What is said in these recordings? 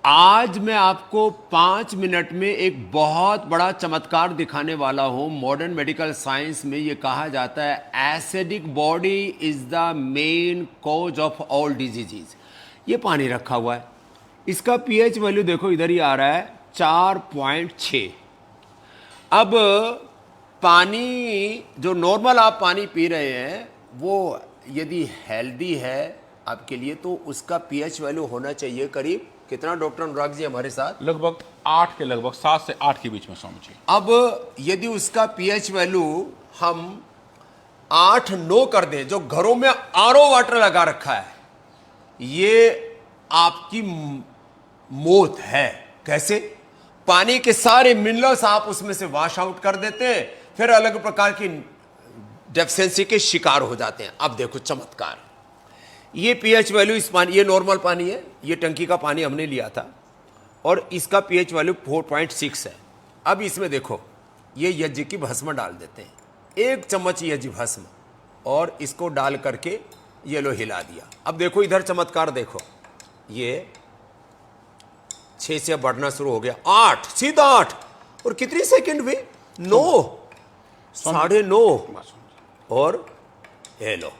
आज मैं आपको 5 मिनट में एक बहुत बड़ा चमत्कार दिखाने वाला हूं। मॉडर्न मेडिकल साइंस में ये कहा जाता है acidic body is the main cause of all diseases. ये पानी रखा हुआ है, इसका पीएच वैल्यू देखो इधर ही आ रहा है 4.6। अब पानी जो नॉर्मल आप पानी पी रहे हैं वो यदि हेल्दी है आपके लिए तो उसका पीएच वैल्यू होना चाहिए करीब कितना डॉक्टर अनुराग जी हमारे साथ? लगभग 8 के लगभग 7 से 8 के बीच में स्वामी जी। अब यदि उसका पीएच वैल्यू हम 8-9 कर दें, जो घरों में आरओ वाटर लगा रखा है, ये आपकी मौत है। कैसे? पानी के सारे मिनरल्स आप उसमें से वॉश आउट कर देते हैं, फिर अलग प्रकार की डेफिशिएंसी के शिकार हो जाते हैं। अब देखो चमत्कार, ये पीएच वैल्यू इस पानी, ये नॉर्मल पानी है, ये टंकी का पानी हमने लिया था और इसका पीएच वैल्यू 4.6 है। अब इसमें देखो ये यज्ञ की भस्म डाल देते हैं, 1 चम्मच यज्ञ भस्म, और इसको डाल करके ये लो हिला दिया। अब देखो इधर चमत्कार देखो, ये 6 से बढ़ना शुरू हो गया, 8, सीधा 8, और कितनी सेकंड हुई? 9, 9.5, और ये लो,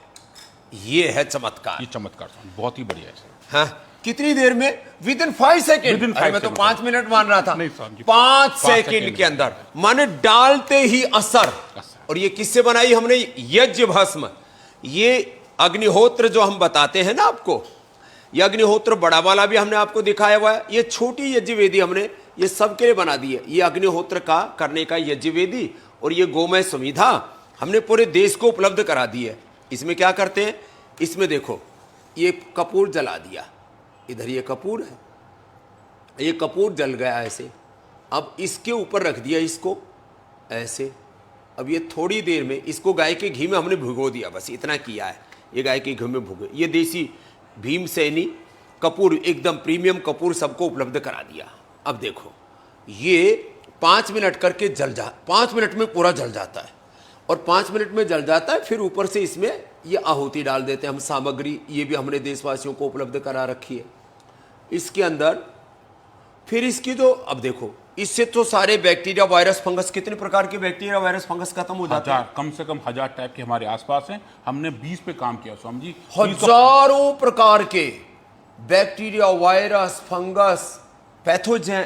ये है चमत्कार। ये चमत्कार बहुत ही बढ़िया है। हाँ, कितनी देर में? With in 5 second. मैं तो 5 मिनट मान रहा था। नहीं, 5 सेकेंड के अंदर, माने डालते ही असर। और ये किससे बनाई हमने? यज्ञ भस्म। ये अग्निहोत्र जो हम बताते हैं ना आपको, ये अग्निहोत्र बड़ा वाला भी हमने आपको दिखाया हुआ है। ये छोटी यज्ञ वेदी हमने ये सबके लिए बना दी है। ये अग्निहोत्र का करने का यज्ञ वेदी और ये गोमय सुविधा हमने पूरे देश को उपलब्ध करा दी है। इसमें क्या करते हैं? इसमें देखो ये कपूर जला दिया, इधर ये कपूर है, ये कपूर जल गया ऐसे। अब इसके ऊपर रख दिया इसको ऐसे। अब ये थोड़ी देर में इसको गाय के घी में हमने भिगो दिया, बस इतना किया है। ये गाय के घी में भुगे, ये देसी भीमसेनी कपूर, एकदम प्रीमियम कपूर सबको उपलब्ध करा दिया। अब देखो ये 5 मिनट करके जल जा, 5 मिनट में पूरा जल जाता है, और 5 मिनट में जल जाता है। फिर ऊपर से इसमें ये आहुति डाल देते हैं हम, सामग्री ये भी हमने देशवासियों को उपलब्ध करा रखी है इसके अंदर। फिर इसकी जो, अब देखो इससे तो सारे बैक्टीरिया वायरस फंगस, कितने प्रकार के बैक्टीरिया वायरस फंगस खत्म हो जाते हैं। कम से कम 1000 टाइप के हमारे आसपास हैं। हमने 20 पे काम किया स्वामी जी। हजारों प्रकार के बैक्टीरिया वायरस फंगस पैथोजेंस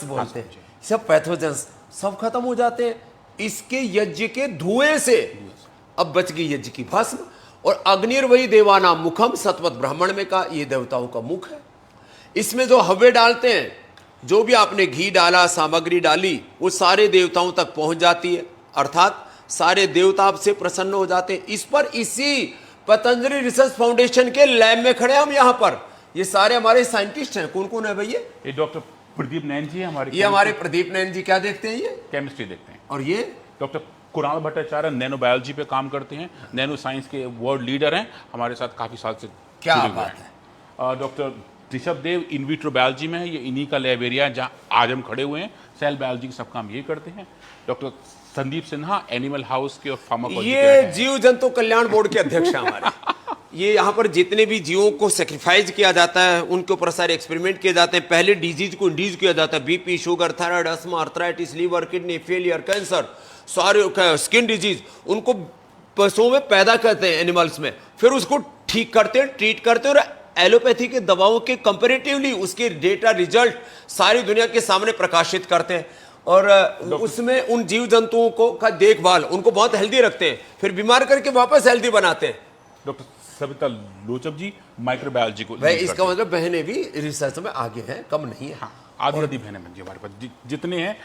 बोलते हैं, सब पैथोजेंस सब खत्म हो जाते हैं इसके यज्ञ के धुएं से। अब बच गई यज्ञ की भस्म। और अग्निर्वही देवानाम मुखम, सतवत ब्राह्मण में का ये देवताओं का मुख है। इसमें जो हव्य डालते हैं, जो भी आपने घी डाला, सामग्री डाली, वो सारे देवताओं तक पहुंच जाती है, अर्थात सारे देवता आपसे प्रसन्न हो जाते हैं। इस पर इसी पतंजलि रिसर्च फाउंडेशन के लैब में खड़े हम यहाँ पर, ये सारे हमारे साइंटिस्ट हैं। कौन कौन है भैया? ये डॉक्टर प्रदीप नैन जी हमारे, ये हमारे प्रदीप नैन जी क्या देखते हैं? ये केमिस्ट्री देखते हैं। और ये doctor Kunal Bhattacharya nano biology पे काम करते हैं, नैनो साइंस के वर्ल्ड लीडर हैं, हमारे साथ काफी साल से क्या जुड़े हुए बात हैं। Doctor Rishabh Dev in vitro biology में है, ये इन्हीं का लैब एरिया है जहाँ आज हम खड़े हुए हैं। सेल बायोलॉजी के सब काम ये करते हैं। Doctor Sandeep Sinha animal house के और फार्माकोलॉजी के ये जीव जंतु कल्याण बोर्ड के अध्यक्ष हैं हमारे। ये यहाँ पर जितने भी जीवों को सेक्रीफाइस किया जाता है, उनके ऊपर सारे एक्सपेरिमेंट किए जाते हैं। पहले डिजीज को इंड्यूस किया जाता है, BP, sugar, thyroid, asthma, arthritis, liver, kidney failure, cancer, सारे स्किन डिजीज, उनको पशुओं में पैदा करते हैं, एनिमल्स में, फिर उसको ठीक करते हैं, ट्रीट करते हैं, और एलोपैथी के दवाओं के कंपेरेटिवली उसके डेटा रिजल्ट सारी दुनिया के सामने प्रकाशित करते हैं। और उसमें उन जीव जंतुओं को का देखभाल, उनको बहुत हेल्दी रखते हैं, फिर बीमार करके वापस हेल्दी बनाते हैं। डॉक्टर सविता लोचब जी माइक्रोबायोलॉजी को, भाई इसका मतलब बहनें भी रिसर्च में आगे हैं, कम नहीं है। हाँ, आधी बहनें जी हमारे पास जितने हैं,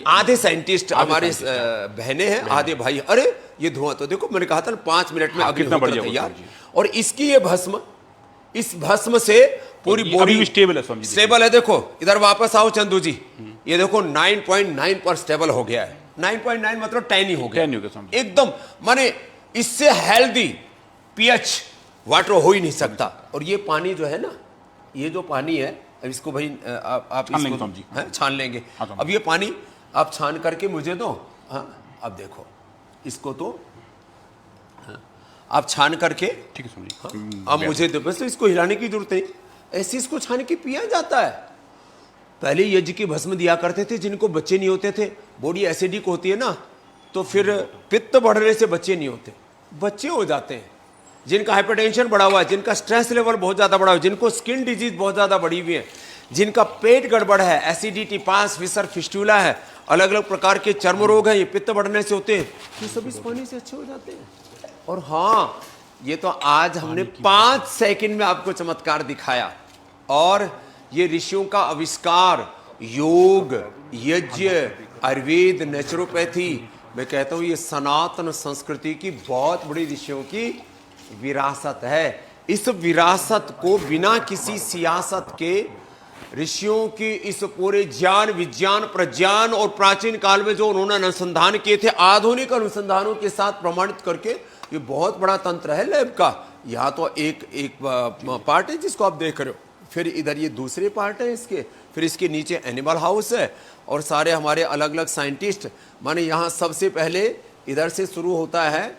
आधे साइंटिस्ट हमारे बहनें हैं, आधे भाई। अरे ये धुआं तो देखो, मैंने कहा था ना 5 मिनट में कितना बढ़िया तैयार। और इसकी ये भस्म, इस भस्म से पूरी बॉडी स्टेबल है, स्टेबल है। देखो इधर वापस आओ चंदू जी, ये देखो 9.9 पर स्टेबल हो गया है। 9.9 मतलब 10 ही हो गया एकदम, माने इससे हेल्दी पीएच वाटर हो ही नहीं सकता। और ये पानी जो है ना, ये जो पानी है, अब इसको भाई आप इसको छान लेंगे। अब ये पानी आप छान करके मुझे दो। हाँ, अब देखो इसको तो आप छान करके, ठीक है, अब मुझे दो, बस तो इसको हिलाने की जरूरत नहीं। ऐसे इसको छान के पिया जाता है। पहले यज्ञ की भस्म दिया करते थे जिनको बच्चे नहीं होते थे, बॉडी एसिडिक होती है ना, तो फिर पित्त बढ़ने से बच्चे नहीं होते, बच्चे हो जाते हैं। जिनका हाइपरटेंशन बढ़ा हुआ है, जिनका स्ट्रेस लेवल बहुत ज़्यादा बढ़ा हुआ है, जिनको स्किन डिजीज बहुत ज़्यादा बढ़ी हुई है, जिनका पेट गड़बड़ है, एसिडिटी, पास, फिसर, फिस्टूला है, अलग अलग प्रकार के चर्म रोग हैं, ये पित्त बढ़ने से होते हैं, ये सब इस पानी से अच्छे हो जाते हैं। और हाँ, ये तो आज हमने 5 सेकंड में आपको चमत्कार दिखाया। और ये ऋषियों का आविष्कार, योग, यज्ञ, आयुर्वेद, नेचुरोपैथी, मैं कहता हूं ये सनातन संस्कृति की बहुत बड़ी ऋषियों की विरासत है। इस विरासत को बिना किसी सियासत के ऋषियों की इस पूरे ज्ञान, विज्ञान, प्रज्ञान और प्राचीन काल में जो उन्होंने अनुसंधान किए थे, आधुनिक अनुसंधानों के साथ प्रमाणित करके, ये बहुत बड़ा तंत्र है लैब का। यहाँ तो एक पार्ट है जिसको आप देख रहे हो, फिर इधर ये दूसरे पार्ट है इसके, फिर इसके नीचे एनिमल हाउस है और सारे हमारे अलग अलग साइंटिस्ट। माने यहाँ सबसे पहले इधर से शुरू होता है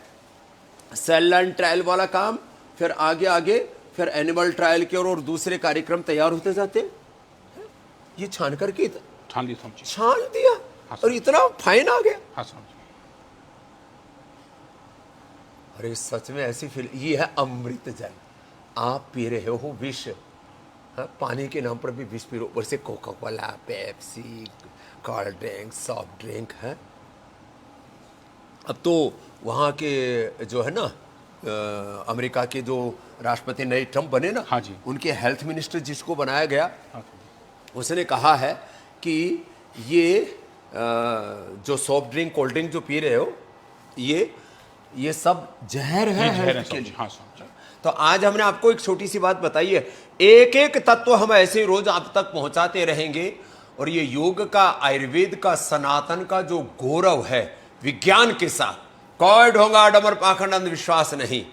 सेल लाइन ट्रायल वाला काम, फिर आगे आगे फिर एनिमल ट्रायल के और दूसरे कार्यक्रम तैयार होते जाते हैं। ये छान करके छान दिया और इतना फाइन आ गया। हाँ, अरे सच में ऐसी फील, ये है अमृत जल, आप पी रहे हो विष। हाँ, पानी के नाम पर भी विष पी रहे हो, ऊपर से Coca Cola, Pepsi, cold drink, soft drink है। अब तो वहाँ के जो है ना अमेरिका के जो राष्ट्रपति नए ट्रम्प बने ना, हाँ जी, उनके हेल्थ मिनिस्टर जिसको बनाया गया, हाँ, उसने कहा है कि ये जो सॉफ्ट ड्रिंक, कोल्ड ड्रिंक जो पी रहे हो, ये सब जहर है हेल्थ के लिए। हाँ, तो आज हमने आपको एक छोटी सी बात बताई है, एक एक तत्व हम ऐसे रोज आप तक पहुंचाते रहेंगे। और ये योग का, आयुर्वेद का, सनातन का जो गौरव है, विज्ञान के साथ कोई ढोंगा डमर पाखंड अंधविश्वास नहीं।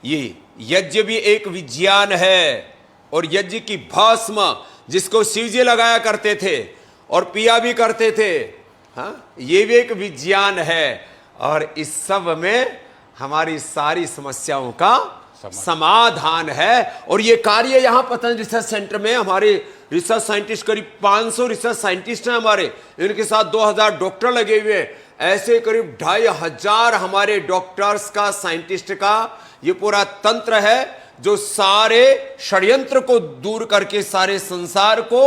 ये यज्ञ भी एक विज्ञान है, और यज्ञ की भस्म जिसको शिवजी लगाया करते थे और पिया भी करते थे, हाँ, ये भी एक विज्ञान है। और इस सब में हमारी सारी समस्याओं का समाधान है। और ये कार्य यहाँ पतंजलि रिसर्च सेंटर में हमारे रिसर्च साइंटिस्ट, करीब 500 रिसर्च साइंटिस्ट हैं हमारे, इनके साथ 2000 डॉक्टर लगे हुए हैं। ऐसे करीब 2500 हमारे डॉक्टर्स का, साइंटिस्ट का ये पूरा तंत्र है, जो सारे षड्यंत्र को दूर करके सारे संसार को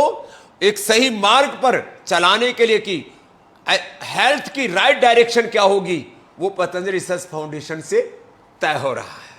एक सही मार्ग पर चलाने के लिए, कि हेल्थ की राइट डायरेक्शन क्या होगी, वो पतंजलि रिसर्च फाउंडेशन से तय हो रहा है।